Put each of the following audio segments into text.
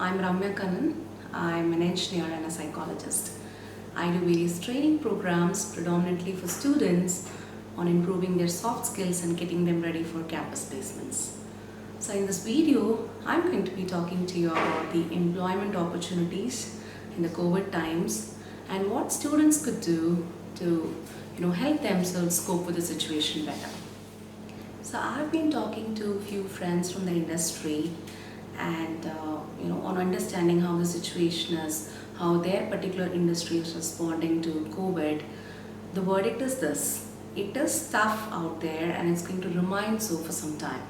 I'm Ramya Kannan. I'm an engineer and a psychologist. I do various training programs predominantly for students on improving their soft skills and getting them ready for campus placements. So in this video, I'm going to be talking to you about the employment opportunities in the COVID times and what students could do to help themselves cope with the situation better. So I've been talking to a few friends from the industry and on understanding how the situation is, how their particular industry is responding to COVID. The verdict is this: it is tough out there and it's going to remain so for some time.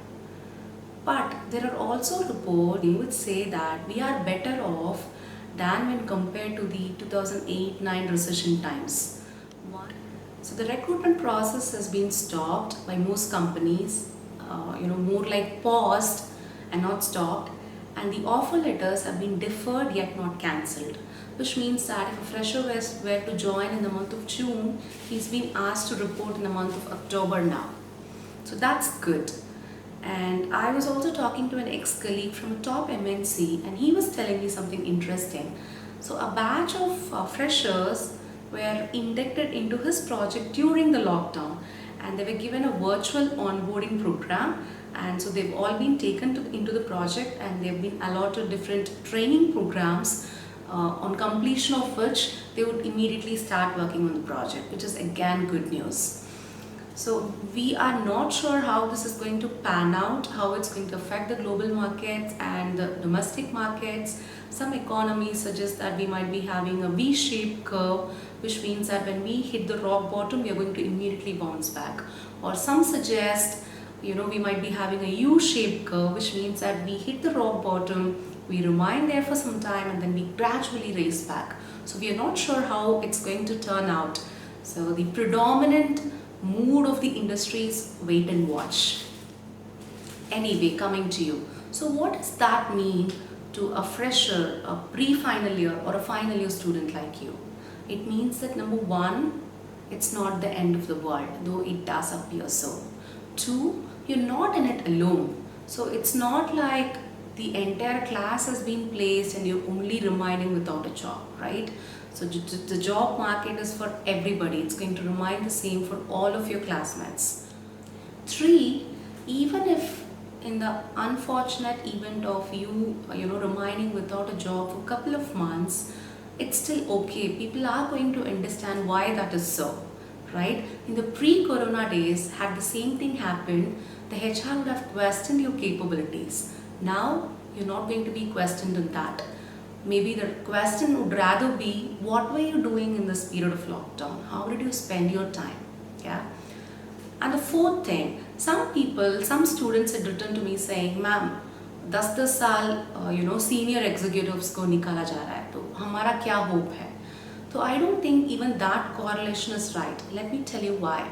But there are also reports which say that we are better off than when compared to the 2008-9 recession times. So the recruitment process has been stopped by most companies, more like paused and not stopped, and the offer letters have been deferred yet not cancelled, which means that if a fresher were to join in the month of June, he's been asked to report in the month of October now. So that's good. And I was also talking to an ex-colleague from a top MNC, and he was telling me something interesting. So a batch of freshers were inducted into his project during the lockdown, and they were given a virtual onboarding program, and so they've all been taken into the project and they've been allotted different training programs on completion of which they would immediately start working on the project, which is again good news. So we are not sure how this is going to pan out, how it's going to affect the global markets and the domestic markets. Some economies suggest that we might be having a V-shaped curve, which means that when we hit the rock bottom, we are going to immediately bounce back. Or some suggest, we might be having a U-shaped curve, which means that we hit the rock bottom, we remain there for some time, and then we gradually race back. So we are not sure how it's going to turn out. So the predominant mood of the industry is wait and watch. Anyway, coming to you. So what does that mean to a fresher, a pre-final year or a final year student like you? It means that number one, it's not the end of the world, though it does appear so. Two, you're not in it alone. So it's not like the entire class has been placed and you're only remaining without a job, right? So the job market is for everybody. It's going to remain the same for all of your classmates. Three, even if in the unfortunate event of you, remaining without a job for a couple of months, it's still okay. People are going to understand why that is so, right? In the pre-corona days, had the same thing happened, the HR would have questioned your capabilities. Now, you're not going to be questioned in that. Maybe the question would rather be, what were you doing in this period of lockdown? How did you spend your time? Yeah. And the fourth thing, some students had written to me saying, ma'am, 10 साल senior executives को निकाला जा रहा है, तो हमारा क्या hope है? So I don't think even that correlation is right. Let me tell you why.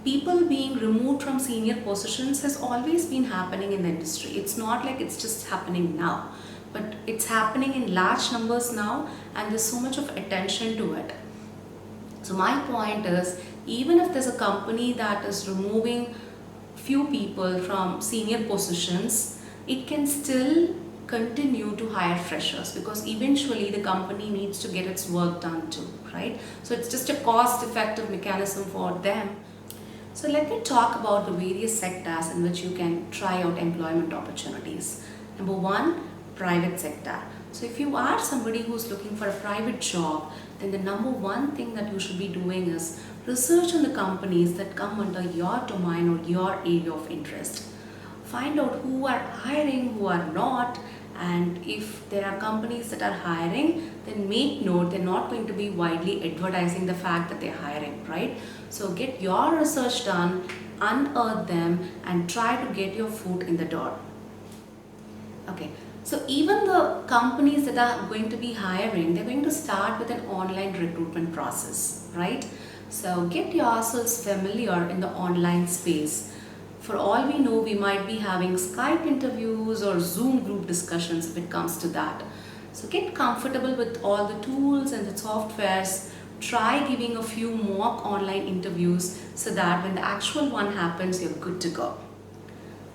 People being removed from senior positions has always been happening in the industry. It's not like it's just happening now, but it's happening in large numbers now, and there's so much of attention to it. So my point is, even if there's a company that is removing few people from senior positions, it can still continue to hire freshers because eventually the company needs to get its work done too, right? So it's just a cost-effective mechanism for them. So let me talk about the various sectors in which you can try out employment opportunities. Number one, private sector. So if you are somebody who's looking for a private job, then the number one thing that you should be doing is research on the companies that come under your domain or your area of interest. Find out who are hiring, who are not, and if there are companies that are hiring, then make note they're not going to be widely advertising the fact that they're hiring, right? So get your research done, unearth them, and try to get your foot in the door. Okay. So even the companies that are going to be hiring, they're going to start with an online recruitment process, right? So get yourselves familiar in the online space. For all we know, we might be having Skype interviews or Zoom group discussions if it comes to that. So get comfortable with all the tools and the softwares. Try giving a few mock online interviews so that when the actual one happens, you're good to go.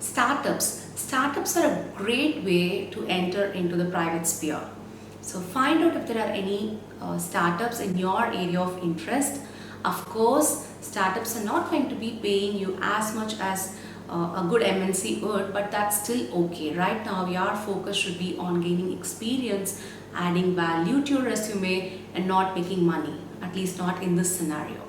Startups are a great way to enter into the private sphere. So find out if there are any startups in your area of interest. Of course, startups are not going to be paying you as much as a good MNC would, but that's still okay. Right now, your focus should be on gaining experience, adding value to your resume, and not making money, at least not in this scenario.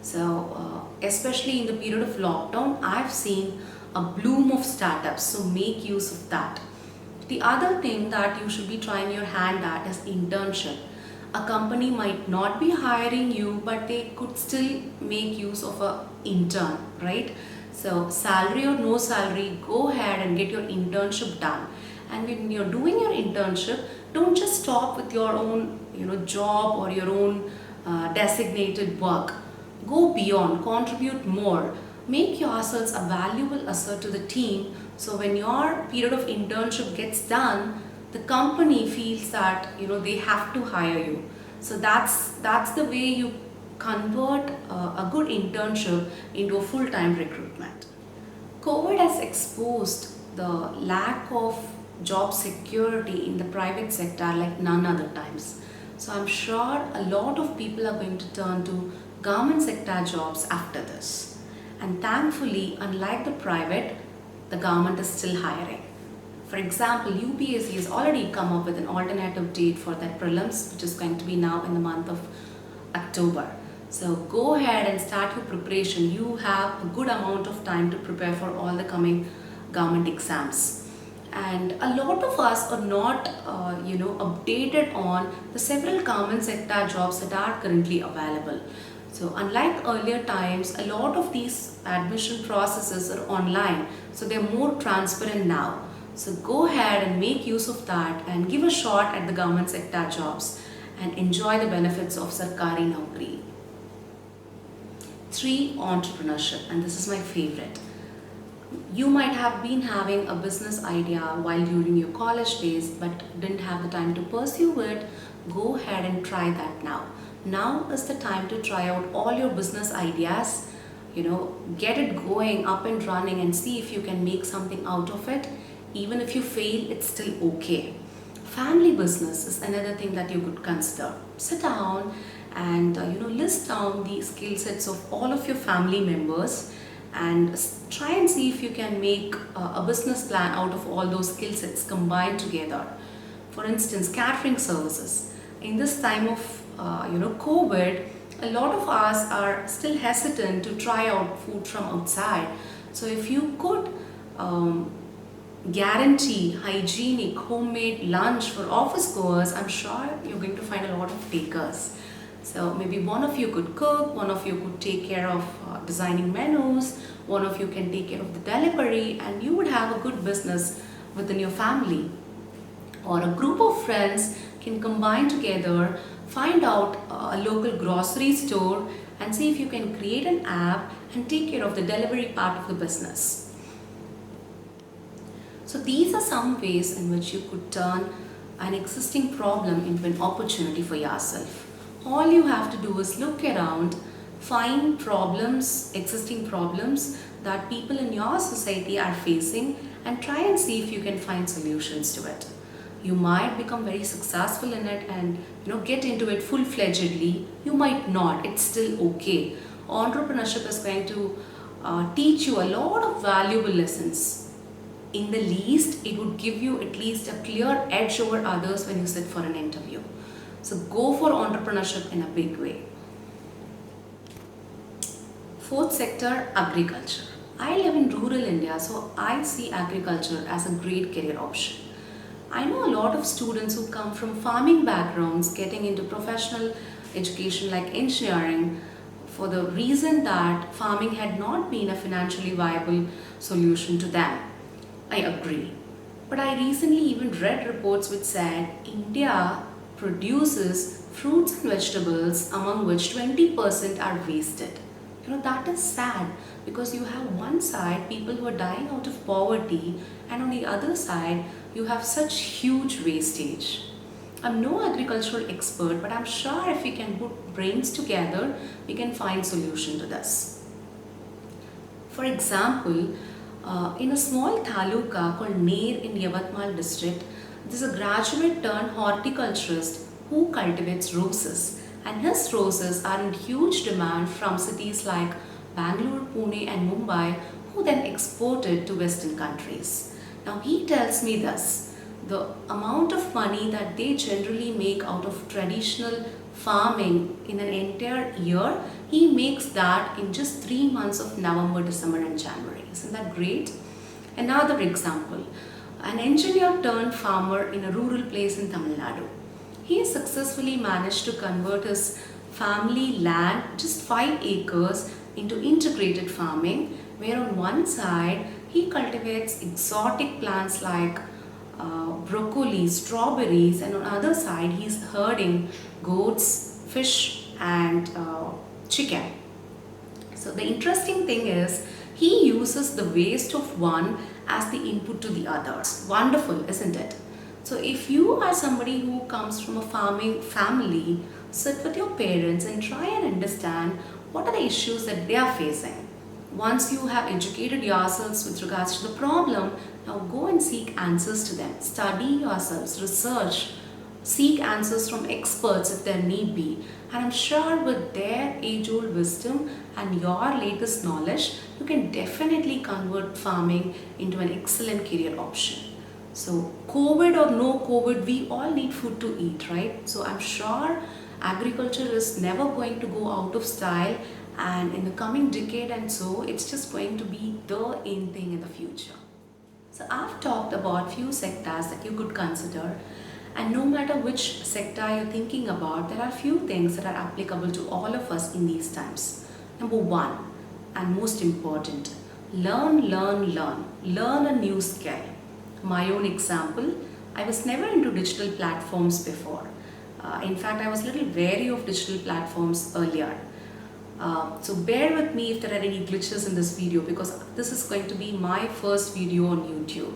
So, especially in the period of lockdown, I've seen a bloom of startups, so make use of that. The other thing that you should be trying your hand at is internship. A company might not be hiring you, but they could still make use of a intern, right? So salary or no salary, go ahead and get your internship done. And when you're doing your internship, don't just stop with your own, job or your own designated work. Go beyond, contribute more, make yourselves a valuable asset to the team. So when your period of internship gets done, the company feels that they have to hire you. So that's the way you convert a good internship into a full-time recruitment. COVID has exposed the lack of job security in the private sector like none other times. So I'm sure a lot of people are going to turn to government sector jobs after this. And thankfully, unlike the private, the government is still hiring. For example, UPSC has already come up with an alternative date for that prelims, which is going to be now in the month of October. So go ahead and start your preparation. You have a good amount of time to prepare for all the coming government exams. And a lot of us are not, updated on the several government sector jobs that are currently available. So unlike earlier times, a lot of these admission processes are online, so they're more transparent now. So go ahead and make use of that and give a shot at the government sector jobs and enjoy the benefits of Sarkari Naukri. 3. Entrepreneurship, and this is my favorite. You might have been having a business idea while during your college days but didn't have the time to pursue it. Go ahead and try that now. Now is the time to try out all your business ideas, get it going up and running and see if you can make something out of it. Even if you fail, it's still okay. Family business is another thing that you could consider. Sit down and list down the skill sets of all of your family members and try and see if you can make a business plan out of all those skill sets combined together. For instance, catering services. In this time of COVID, a lot of us are still hesitant to try out food from outside. So if you could guarantee hygienic homemade lunch for office goers, I'm sure you're going to find a lot of takers. So maybe one of you could cook, one of you could take care of designing menus, one of you can take care of the delivery, and you would have a good business within your family. Or a group of friends can combine together, find out a local grocery store and see if you can create an app and take care of the delivery part of the business. So these are some ways in which you could turn an existing problem into an opportunity for yourself. All you have to do is look around, find problems, existing problems that people in your society are facing and try and see if you can find solutions to it. You might become very successful in it and get into it full-fledgedly. You might not. It's still okay. Entrepreneurship is going to teach you a lot of valuable lessons. In the least, it would give you at least a clear edge over others when you sit for an interview. So go for entrepreneurship in a big way. 4th sector, agriculture. I live in rural India, so I see agriculture as a great career option. I know a lot of students who come from farming backgrounds getting into professional education like engineering for the reason that farming had not been a financially viable solution to them. I agree. But I recently even read reports which said India produces fruits and vegetables among which 20% are wasted. That is sad because you have one side people who are dying out of poverty and on the other side you have such huge wastage. I'm no agricultural expert, but I'm sure if we can put brains together, we can find solution to this. For example, In a small taluka called Ner in Yavatmal district, there's a graduate turned horticulturist who cultivates roses. And his roses are in huge demand from cities like Bangalore, Pune, and Mumbai, who then export it to Western countries. Now, he tells me this: the amount of money that they generally make out of traditional farming in an entire year, he makes that in just 3 months of November, December, and January. Isn't that great? Another example, an engineer turned farmer in a rural place in Tamil Nadu. He successfully managed to convert his family land, just 5 acres, into integrated farming, where on one side he cultivates exotic plants like broccoli, strawberries, and on the other side he's herding goats, fish, and chicken. So the interesting thing is he uses the waste of one as the input to the others. Wonderful, isn't it? So if you are somebody who comes from a farming family, sit with your parents and try and understand what are the issues that they are facing. Once you have educated yourselves with regards to the problem, now go and seek answers to them. Study yourselves, research, seek answers from experts if there need be. And I'm sure with their age-old wisdom and your latest knowledge, you can definitely convert farming into an excellent career option. So COVID or no COVID, we all need food to eat, right? So I'm sure agriculture is never going to go out of style, and in the coming decade and so, it's just going to be the in thing in the future. So I've talked about few sectors that you could consider, and no matter which sector you're thinking about, there are few things that are applicable to all of us in these times. Number one, and most important, learn, learn, learn. Learn a new skill. My own example, I was never into digital platforms before. In fact, I was a little wary of digital platforms earlier. So bear with me if there are any glitches in this video, because this is going to be my first video on YouTube.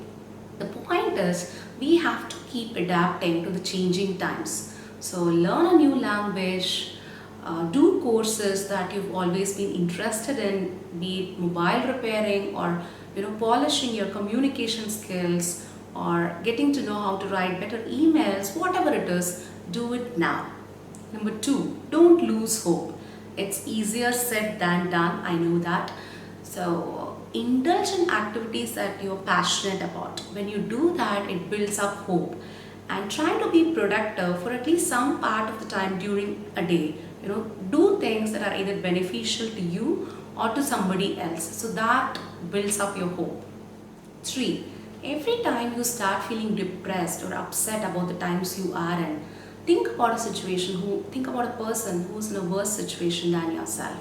The point is, we have to keep adapting to the changing times. So learn a new language, do courses that you've always been interested in, be it mobile repairing or polishing your communication skills or getting to know how to write better emails, whatever it is, do it now. Number two, don't lose hope. It's easier said than done, I know that. So indulge in activities that you're passionate about. When you do that, it builds up hope. And try to be productive for at least some part of the time during a day. Do things that are either beneficial to you or to somebody else. So that builds up your hope. 3. Every time you start feeling depressed or upset about the times you are in, think about a person who's in a worse situation than yourself.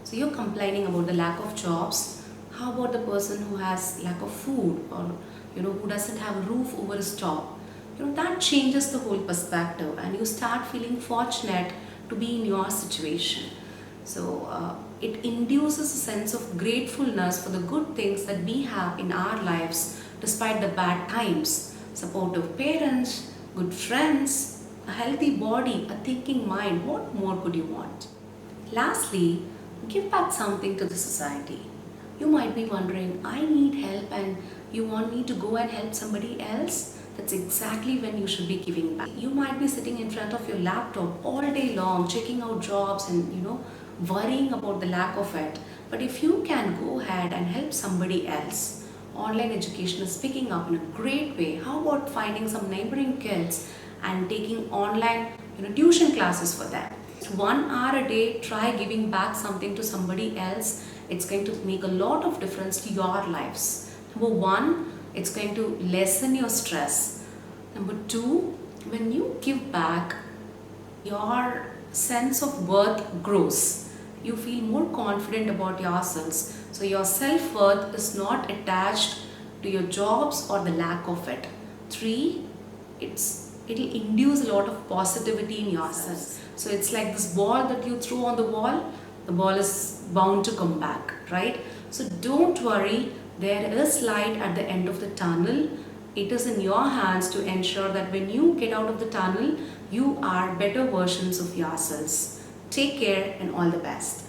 So you're complaining about the lack of jobs. How about the person who has lack of food, or who doesn't have a roof over his top? That changes the whole perspective, and you start feeling fortunate to be in your situation. So it induces a sense of gratefulness for the good things that we have in our lives despite the bad times. Supportive parents, good friends, a healthy body, a thinking mind. What more could you want? Lastly, give back something to the society. You might be wondering, I need help and you want me to go and help somebody else? That's exactly when you should be giving back. You might be sitting in front of your laptop all day long, checking out jobs and worrying about the lack of it. But if you can go ahead and help somebody else, online education is picking up in a great way. How about finding some neighboring kids and taking online tuition classes for them? 1 hour a day, try giving back something to somebody else. It's going to make a lot of difference to your lives. Number one, it's going to lessen your stress. Number two, when you give back, your sense of worth grows. You feel more confident about yourselves. So your self-worth is not attached to your jobs or the lack of it. 3, it'll induce a lot of positivity in yourself. So it's like this ball that you throw on the wall, the ball is bound to come back, right? So don't worry, there is light at the end of the tunnel. It is in your hands to ensure that when you get out of the tunnel, you are better versions of yourselves. Take care and all the best.